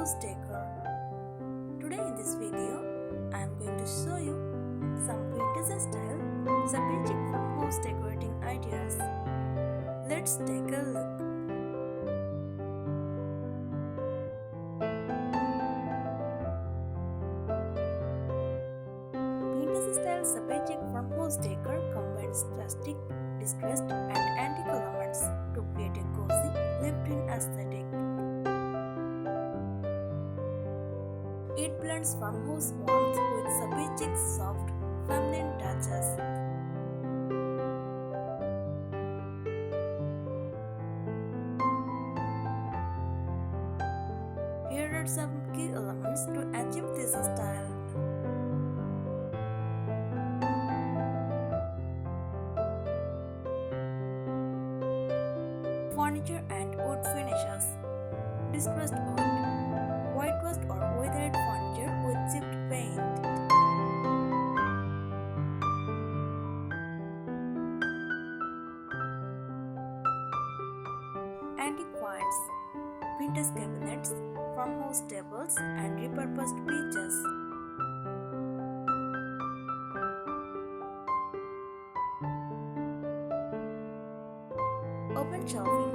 farmhouse decor. Today in this video, I am going to show you some vintage style Chic farmhouse decorating ideas. Let's take a look. Vintage style Chic farmhouse decor combines plastic, distressed and antique elements to create a cozy, lived-in aesthetic. It blends farmhouse warmth with Chic's soft, feminine touches. Here are some key elements to achieve this style. Furniture and wood finishes. Distressed wood, whitewashed or weathered furniture with chipped paint. Antique finds, vintage cabinets, farmhouse tables and repurposed benches. Open shelving,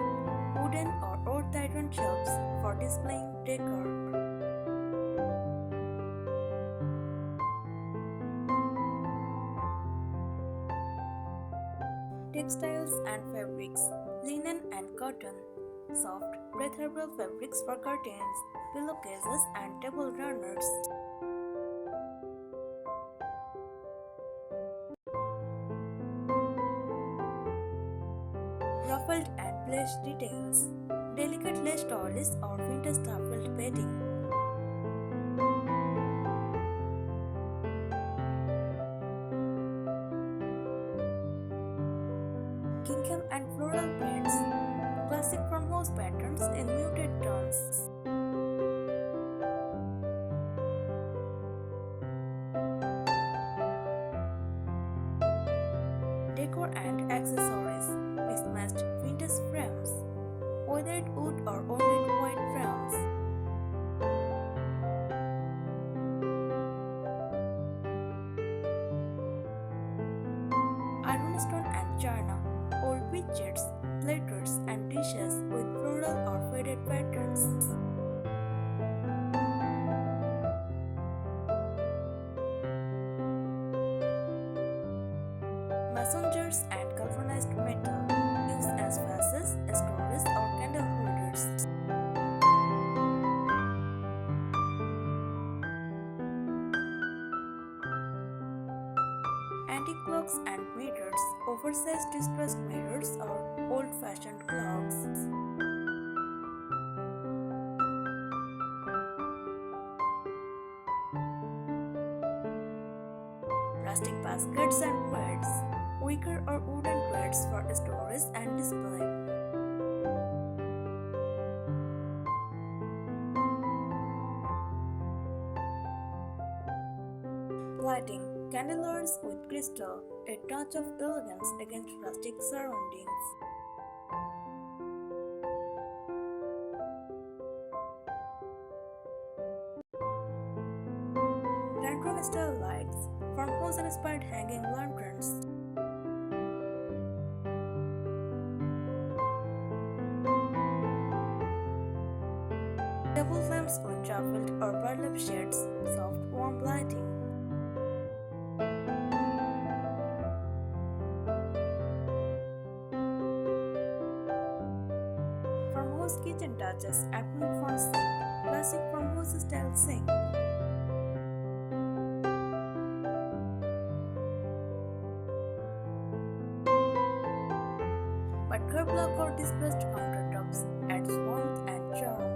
wooden or earth-iron shelves for displaying decor. Textiles and fabrics, linen and cotton, soft, breathable fabrics for curtains, pillowcases and table runners. Ruffled and lace details, delicate lace trellis or vintage ruffled bedding. Gingham and floral prints, classic farmhouse patterns in muted tones. Decor and accessories, mismatched vintage frames, weathered wood or ornate white frames. Ironstone and china, old pitchers, platters and dishes with floral or faded patterns. Mason jars and galvanized metal used as vases, stories or candle holders. Antique clocks and mirrors, oversized distressed mirrors or old-fashioned clocks. Plastic baskets and plates, wicker or wooden plates for storage and display. Lighting, candelabras with crystal, a touch of elegance against rustic surroundings. Lantern style lights, farmhouse inspired hanging lanterns. Table lamps with truffled or burlap shades, soft warm lighting. Farmhouse kitchen touches, apron front sink, classic farmhouse style sink. But curb block or displaced countertops adds warmth and charm.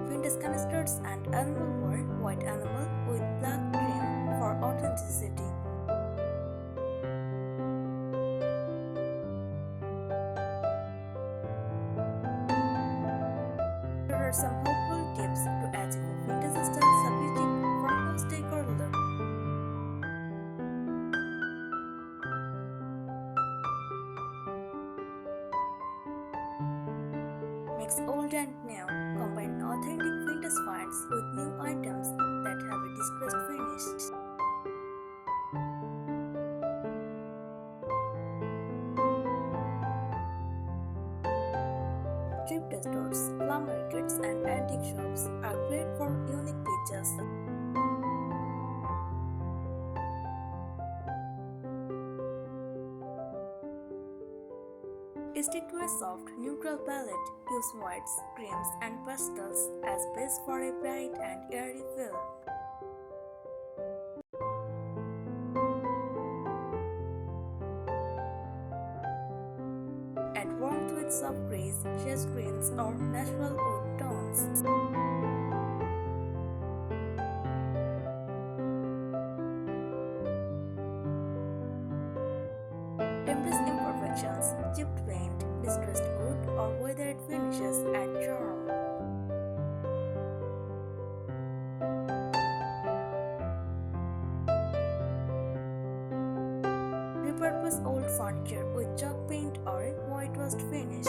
Vintage canisters and animal wear, white animal with black trim for authenticity. Here are some helpful tips to achieve a vintage style Chic farmhouse decor look. Old and new, combine authentic vintage finds with new items that have a distressed finish. Thrift stores, flea markets, and antique shops are great for unique pieces. Stick to a soft, neutral palette. Use whites, creams, and pastels as base for a bright and airy feel. Add warmth with soft grays, shade greens, or natural wood tones. Embrace imperfections, chipped paint, distressed wood, or weathered finishes add charm. Repurpose old furniture with chalk paint or a whitewashed finish.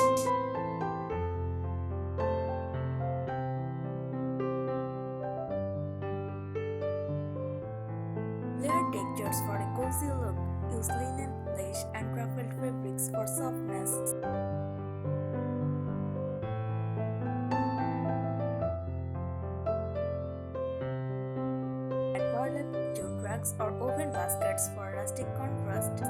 Layer textures for a cozy look. Use linen, lace, and ruffled fabrics for softness. Add burlap, jute rags, or oven baskets for rustic contrast.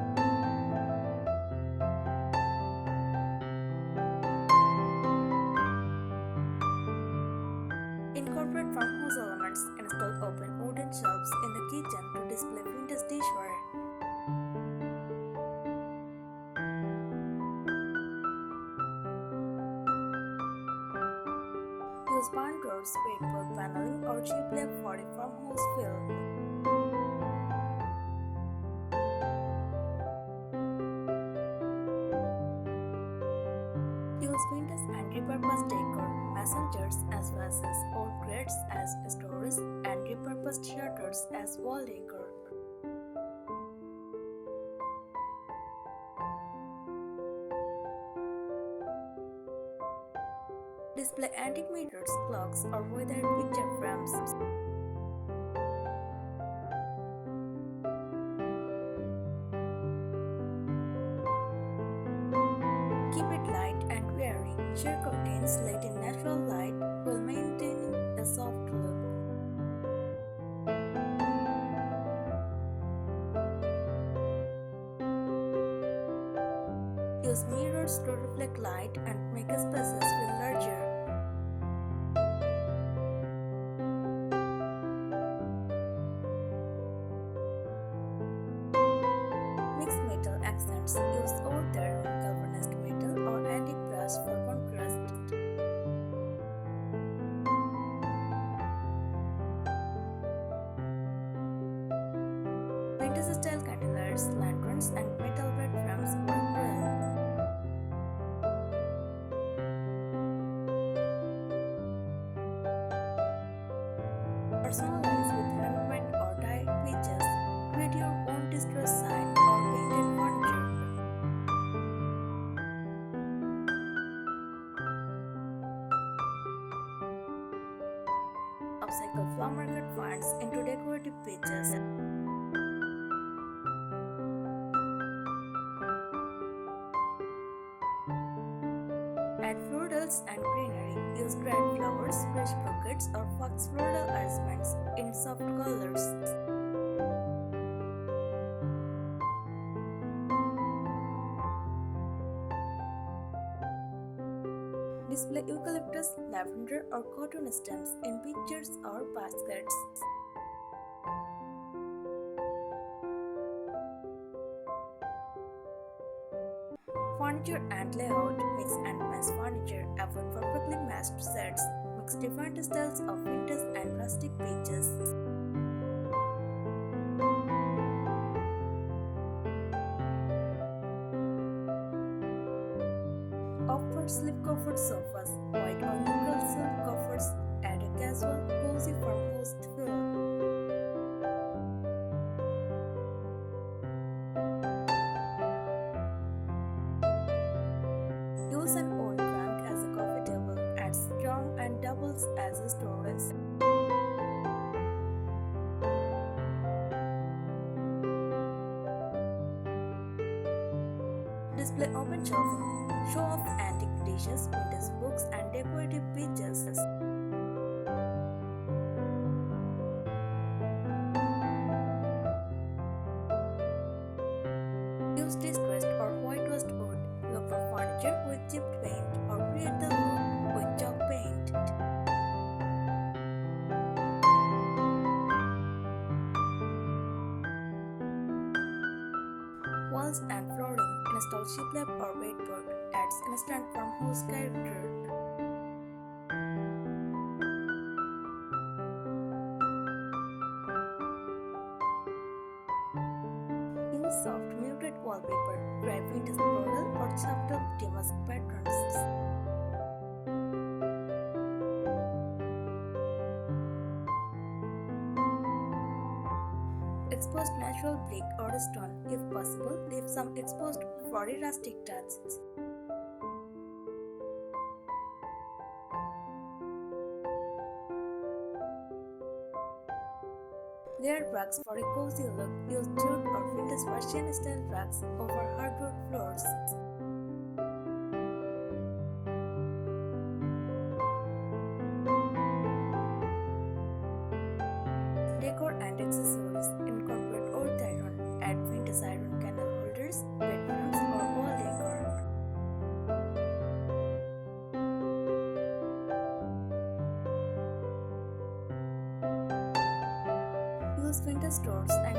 Incorporate farmhouse elements. Install open wooden shelves in the kitchen to display vintage dishware. Use barn doors, paintboard paneling, or cheap for a farmhouse feel. Use windows and repurposed decor, mason jars as vases, old crates as storage, and repurposed shutters as wall decor. Display antique mirrors, clocks, or weathered picture frames. Keep it light and airy. Sheer curtains let in natural light while maintaining a soft look. Use mirrors to reflect light and make spaces feel larger. Mix metal accents. Use old galvanized metal or antique brass for contrast. Vintage style candlelights, lanterns, and metal bed frames work well. Personalize with handmade or dyed pages. Create your own distress sign or painted furniture. Upcycle flea market finds into decorative pages. Add florals and greenery. Use dried flowers, fresh bouquets, or fox floral arrangements in soft colors. Display eucalyptus, lavender, or cotton stems in pictures or baskets. Furniture and layout. Mix and match furniture. Avoid perfectly matched sets. Mix different styles of vintage and rustic pieces. Opt for slip-covered sofas. White or neutral silk covers add a casual, cozy farmhouse feel. Use an old trunk as a coffee table. Adds Display open shelving. Show off antique dishes, vintage books, and decorative pictures. Use distressed or whitewashed wood. Look for furniture with chipped paint or create the look with chalk paint. Walls and flooring. Install shiplap or weighboard. Adds instant farmhouse character. Use soft muted wallpaper. Try vintage floral or subtle damask patterns. Exposed natural brick or stone. If possible, leave some exposed for a rustic touch. Layered rugs for a cozy look. Use jute or vintage Persian style rugs over hardwood floors. Decor and accessories. Incorporate old iron. Add vintage iron candle holders, bed frames, or wall decor. Use vintage doors and